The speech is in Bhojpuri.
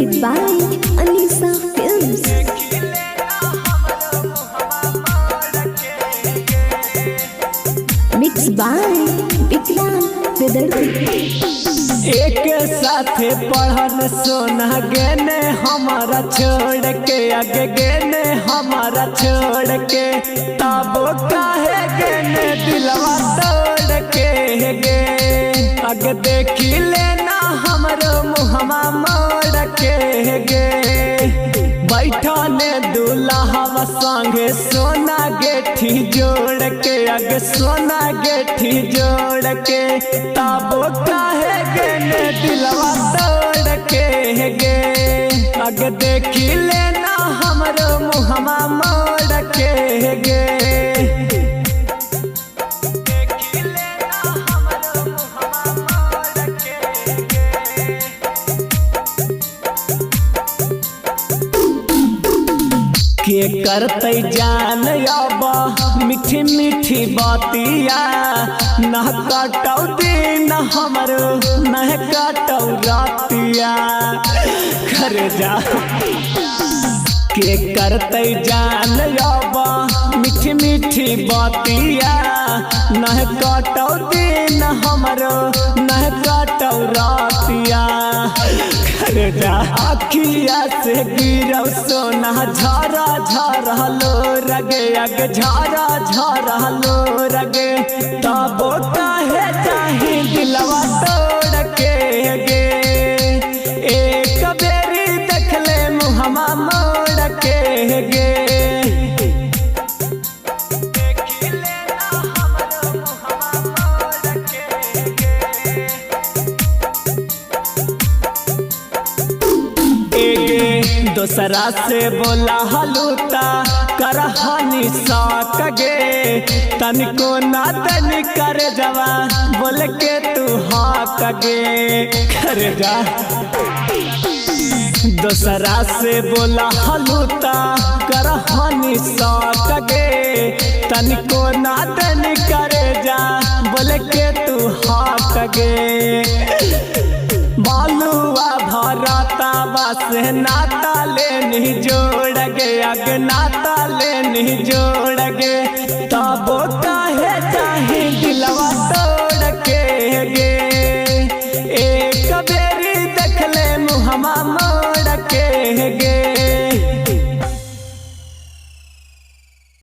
presented by Anisa Films. Mixed by Vikram Vidarthi. एक साथ पढ़न सोना गेने हमारा छोड़ के आगे गेने हमारा छोड़ के तब काहे गेने दिलवा तोड़ के गे आगे देखी लेना हमरो मुहमा मोड़ के गे बैठने दूल्हा संगे सोना गेठी जोड़ के आगे सोना गेठी जोड़ के तब काहे गेने दिलवा तोड़ के गे आगे देखी लेना हमरो मुहमा मोड़ के गे के करते जान अब मीठी मीठी बातिया न कटौ दिन हमरो न कटौ रातिया घर जा के करते जान अब मीठी मीठी बातिया न कटौ दिन हमरो न कटौ रातिया अखिया से गिरौ सोना झारा झारा लो रगे अगे झारा झारा लो रगे तब काहे चाही दिलवा तोड़ के गे एक बेरी देख ले मुहमा मोड़ के गे दोसरा से बोला हलूता करहानी साक गे तनिको ना तनी कर जवा बोल के तू हाक गे कर जा दोसरा से बोला हलूता करहानी साक गे तनिको ना तनी कर जा बोल के तू हाक गे बालुआ भराता बस नाता लेनी जोड़ गे अग नाता लेनी जोड़ गे तब काहे चाही दिलवा